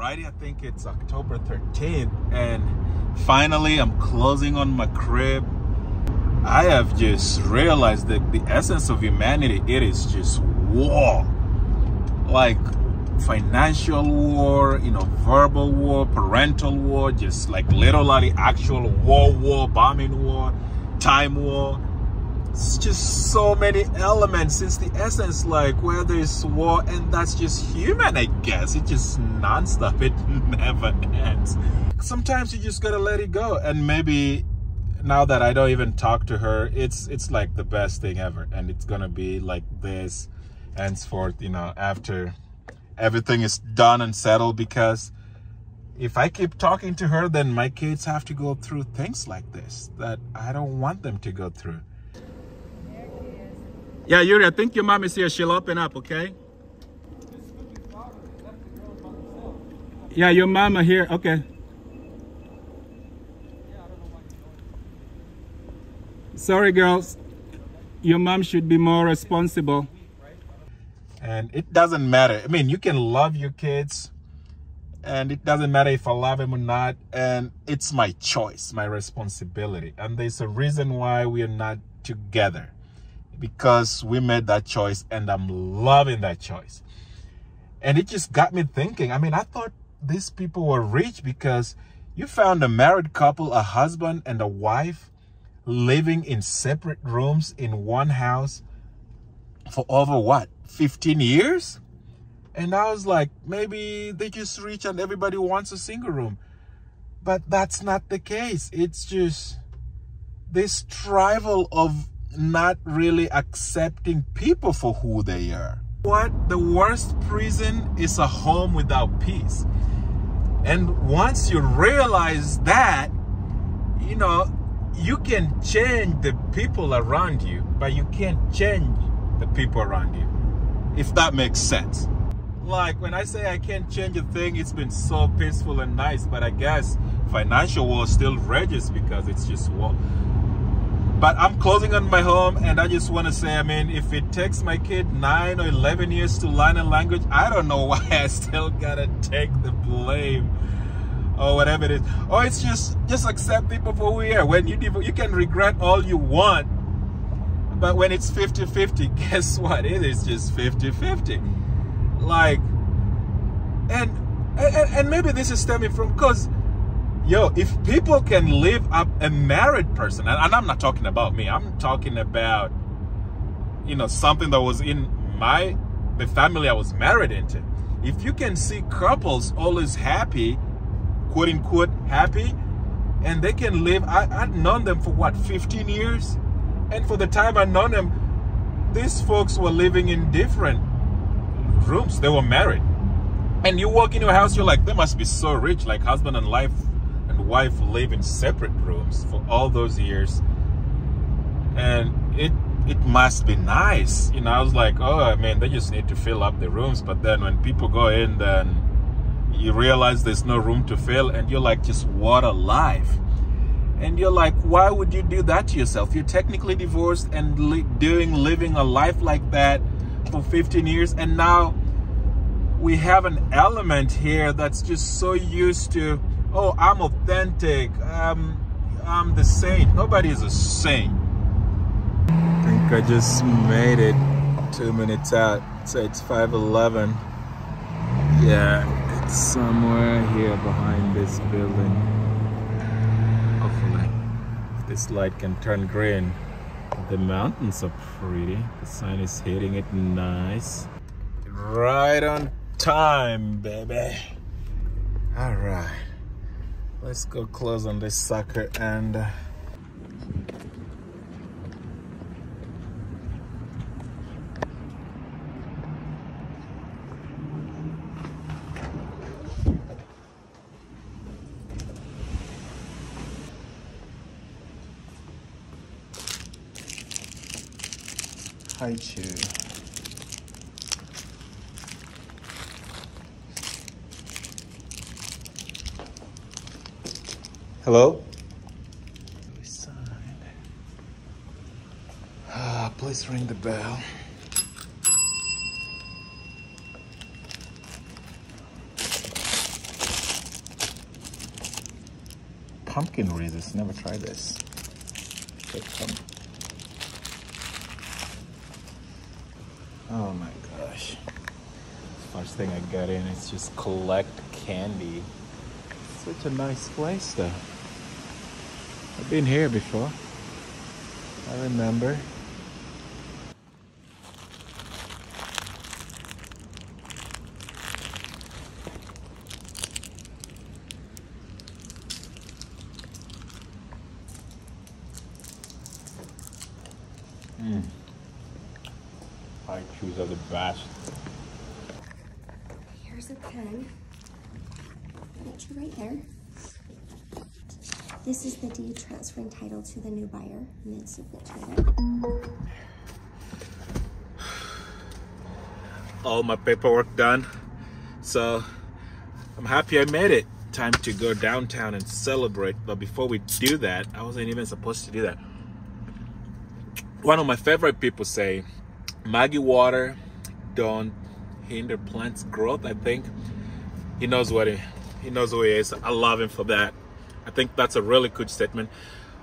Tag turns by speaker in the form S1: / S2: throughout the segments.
S1: Friday. I think it's October 13th, and finally I'm closing on my crib. I have just realized that the essence of humanity, it is just war. Like financial war, you know, verbal war, parental war, just like literally actual war, bombing war, time war. It's just so many elements. It's the essence, like where there's war, and that's just human, I guess. It's just non-stop. It never ends. Sometimes you just gotta let it go. And maybe now that I don't even talk to her, it's like the best thing ever. And it's gonna be like this henceforth, you know, after everything is done and settled, because if I keep talking to her, then my kids have to go through things like this that I don't want them to go through. Yeah, Yuri, I think your mom is here. She'll open up, okay? Yeah, your mama here. Okay. Sorry, girls. Your mom should be more responsible. And it doesn't matter. I mean, you can love your kids, and it doesn't matter if I love them or not. And it's my choice, my responsibility. And there's a reason why we are not together. Because we made that choice, and I'm loving that choice. And it just got me thinking. I mean, I thought these people were rich because you found a married couple, a husband and a wife, living in separate rooms in one house for over what, 15 years? And I was like, maybe they just rich and everybody wants a single room. But that's not the case. It's just this tribal of not really accepting people for who they are. What? The worst prison is a home without peace. And once you realize that, you know, you can change the people around you, but you can't change the people around you, if that makes sense. Like when I say I can't change a thing, it's been so peaceful and nice, but I guess financial war still rages because it's just war. But I'm closing on my home, and I just want to say, I mean, if it takes my kid 9 or 11 years to learn a language, I don't know why I still gotta take the blame or whatever it is. Or it's just accept people for who we are. When you can regret all you want, but when it's 50-50, guess what? It is just 50-50. Like, and maybe this is stemming from, because yo, if people can live up a married person, and I'm not talking about me, I'm talking about, you know, something that was in the family I was married into. If you can see couples always happy, quote unquote happy, and they can live, I've known them for what, 15 years? And for the time I've known them, these folks were living in different rooms. They were married. And you walk into a house, you're like, they must be so rich, like husband and wife live in separate rooms for all those years, and it must be nice, you know. I was like, oh, I mean, they just need to fill up the rooms. But then when people go in, then you realize there's no room to fill, and you're like, just what a life. And you're like, why would you do that to yourself? You're technically divorced and living a life like that for 15 years, and now we have an element here that's just so used to, oh, I'm authentic, I'm the saint. Nobody is a saint. I think I just made it 2 minutes out, so it's 5:11. Yeah, it's somewhere here behind this building. Hopefully, if this light can turn green. The mountains are pretty. The sun is hitting it nice. Right on time, baby. All right. Let's go close on this sucker and hi, Chew. Hello? Please ring the bell. pumpkin Reese's. Never tried this. Oh my gosh. First thing I got in is just collect candy. Such a nice place though. I've been here before. I remember. I choose are the best.
S2: Here's a pen. Put you right there. This is the deed transferring title to the new buyer, and then signature there.
S1: All my paperwork done. So I'm happy I made it. Time to go downtown and celebrate. But before we do that, I wasn't even supposed to do that. One of my favorite people say, Maggie water don't hinder plants' growth. I think he knows what he knows who he is. I love him for that. I think that's a really good statement.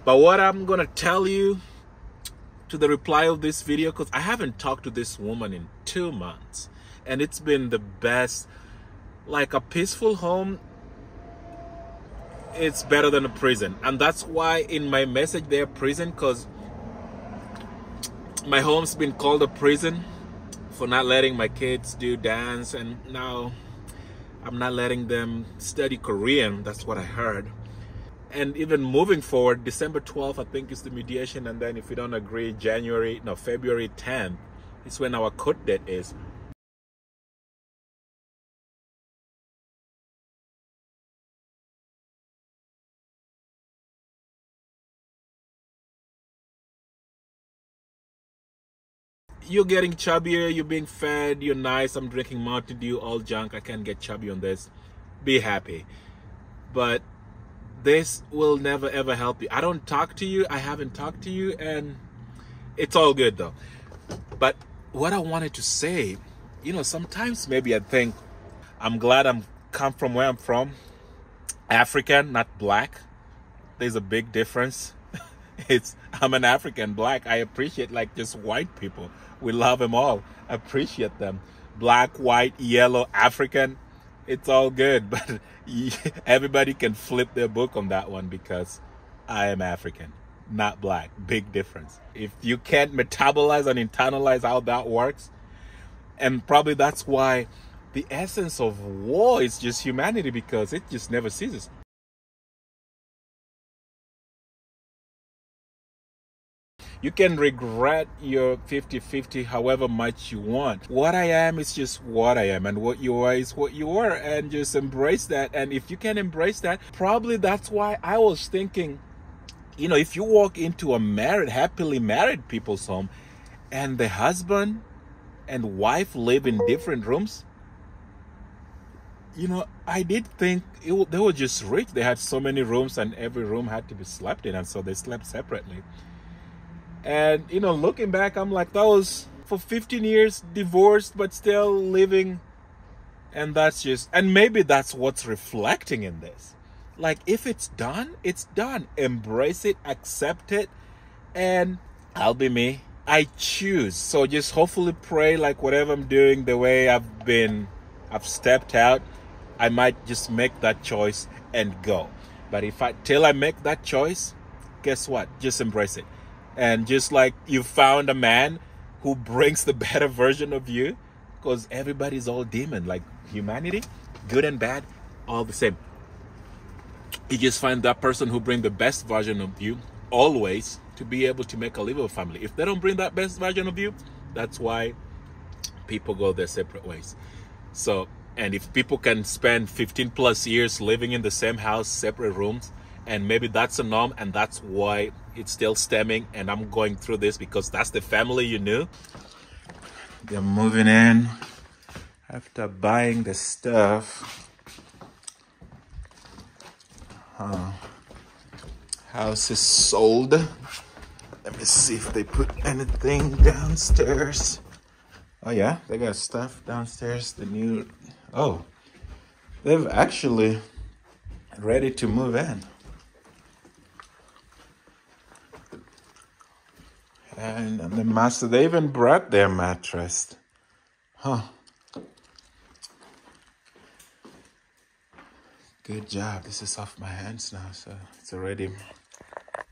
S1: But what I'm gonna tell you to the reply of this video, because I haven't talked to this woman in 2 months, and it's been the best. Like a peaceful home, it's better than a prison. And that's why in my message there, prison, because my home's been called a prison for not letting my kids do dance, and now I'm not letting them study Korean. That's what I heard. And even moving forward, December 12th, I think, is the mediation, and then if we don't agree, February 10th is when our court date is. You're getting chubbier, you're being fed, you're nice, I'm drinking Mountain Dew, all junk, I can't get chubby on this. Be happy. But this will never ever help you. I don't talk to you, I haven't talked to you, and it's all good though. But what I wanted to say, sometimes maybe I think I'm glad I'm come from where I'm from. African, not black. There's a big difference. I'm an African black. I appreciate like just white people. We love them all. Appreciate them. Black, white, yellow, African. It's all good. But everybody can flip their book on that one because I am African, not black. Big difference. If you can't metabolize and internalize how that works, and probably that's why the essence of war is just humanity, because it just never ceases. You can regret your 50-50 however much you want. What I am is just what I am, and what you are is what you are, and just embrace that. And if you can embrace that, probably that's why I was thinking, if you walk into a happily married people's home, and the husband and wife live in different rooms, I did think they were just rich. They had so many rooms, and every room had to be slept in, and so they slept separately. And looking back, I'm like, that was for 15 years divorced but still living. And and maybe that's what's reflecting in this. Like, if it's done, it's done. Embrace it, accept it, and I'll be me. I choose. So just hopefully pray, like whatever I'm doing, the way I've stepped out, I might just make that choice and go. But till I make that choice, guess what? Just embrace it. And just like you found a man who brings the better version of you, because everybody's all demon, like humanity, good and bad, all the same. You just find that person who brings the best version of you always to be able to make a livable family. If they don't bring that best version of you, that's why people go their separate ways. So, and if people can spend 15 plus years living in the same house, separate rooms, and maybe that's a norm, and that's why it's still stemming, and I'm going through this because that's the family you knew. They're moving in after buying the stuff. House is sold. Let me see if they put anything downstairs. Oh yeah, they got stuff downstairs. They've actually ready to move in. And the master, they even brought their mattress. Huh. Good job. This is off my hands now, so it's already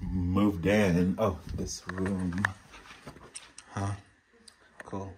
S1: moved in. Oh, this room. Huh. Cool.